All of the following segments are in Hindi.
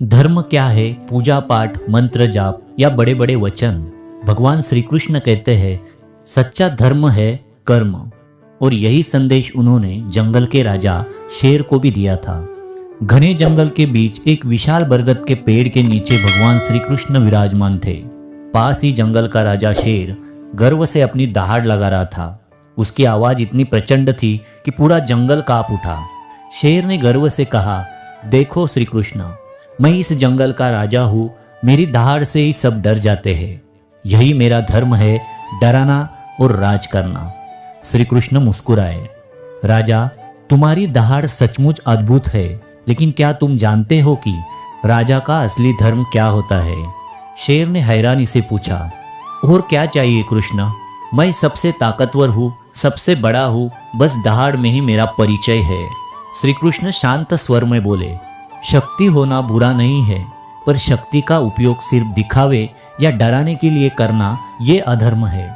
धर्म क्या है? पूजा पाठ, मंत्र जाप या बड़े बड़े वचन? भगवान श्री कृष्ण कहते हैं सच्चा धर्म है कर्म। और यही संदेश उन्होंने जंगल के राजा शेर को भी दिया था। घने जंगल के बीच एक विशाल बरगद के पेड़ के नीचे भगवान श्री कृष्ण विराजमान थे। पास ही जंगल का राजा शेर गर्व से अपनी दहाड़ लगा रहा था। उसकी आवाज इतनी प्रचंड थी कि पूरा जंगल कांप उठा। शेर ने गर्व से कहा, देखो श्री कृष्ण, मैं इस जंगल का राजा हूँ। मेरी दहाड़ से ही सब डर जाते हैं। यही मेरा धर्म है, डराना और राज करना। श्री कृष्ण मुस्कुराए, राजा, तुम्हारी दहाड़ सचमुच अद्भुत है, लेकिन क्या तुम जानते हो कि राजा का असली धर्म क्या होता है? शेर ने हैरानी से पूछा, और क्या चाहिए कृष्ण? मैं सबसे ताकतवर हूँ, सबसे बड़ा हूँ, बस दहाड़ में ही मेरा परिचय है। श्री कृष्ण शांत स्वर में बोले, शक्ति होना बुरा नहीं है, पर शक्ति का उपयोग सिर्फ दिखावे या डराने के लिए करना ये अधर्म है।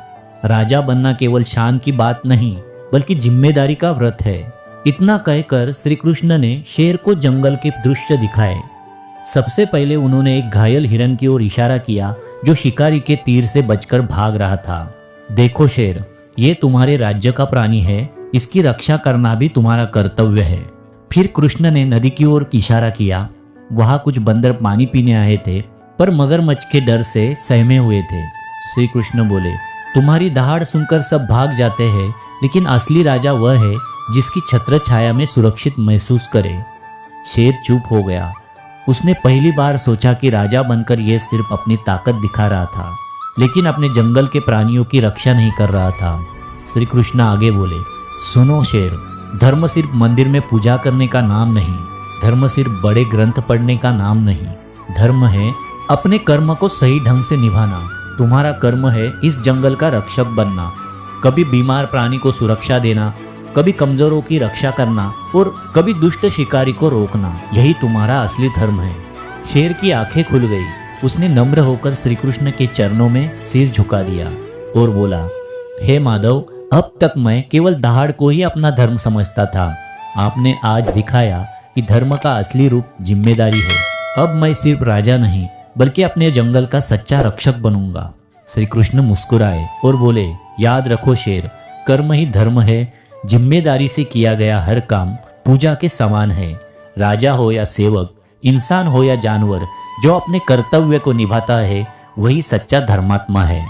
राजा बनना केवल शान की बात नहीं, बल्कि जिम्मेदारी का व्रत है। इतना कहकर श्री कृष्ण ने शेर को जंगल के दृश्य दिखाए। सबसे पहले उन्होंने एक घायल हिरन की ओर इशारा किया जो शिकारी के तीर से बचकर भाग रहा था। देखो शेर, ये तुम्हारे राज्य का प्राणी है, इसकी रक्षा करना भी तुम्हारा कर्तव्य है। फिर कृष्ण ने नदी की ओर इशारा किया। वहां कुछ बंदर पानी पीने आए थे, पर मगरमच्छ के डर से सहमे हुए थे। श्री कृष्ण बोले, तुम्हारी दहाड़ सुनकर सब भाग जाते हैं, लेकिन असली राजा वह है जिसकी छत्र छाया में सुरक्षित महसूस करे। शेर चुप हो गया। उसने पहली बार सोचा कि राजा बनकर यह सिर्फ अपनी ताकत दिखा रहा था, लेकिन अपने जंगल के प्राणियों की रक्षा नहीं कर रहा था। श्री कृष्ण आगे बोले, सुनो शेर, धर्म सिर्फ मंदिर में पूजा करने का नाम नहीं, धर्म सिर्फ बड़े ग्रंथ पढ़ने का नाम नहीं। धर्म है अपने कर्म को सही ढंग से निभाना। तुम्हारा कर्म है इस जंगल का रक्षक बनना, कभी बीमार प्राणी को सुरक्षा देना, कभी कमजोरों की रक्षा करना और कभी दुष्ट शिकारी को रोकना। यही तुम्हारा असली धर्म है। शेर की आंखें खुल गई। उसने नम्र होकर श्री कृष्ण के चरणों में सिर झुका दिया और बोला, हे माधव, अब तक मैं केवल दहाड़ को ही अपना धर्म समझता था। आपने आज दिखाया कि धर्म का असली रूप जिम्मेदारी है। अब मैं सिर्फ राजा नहीं, बल्कि अपने जंगल का सच्चा रक्षक बनूंगा। श्री कृष्ण मुस्कुराए और बोले, याद रखो शेर, कर्म ही धर्म है। जिम्मेदारी से किया गया हर काम पूजा के समान है। राजा हो या सेवक, इंसान हो या जानवर, जो अपने कर्तव्य को निभाता है वही सच्चा धर्मात्मा है।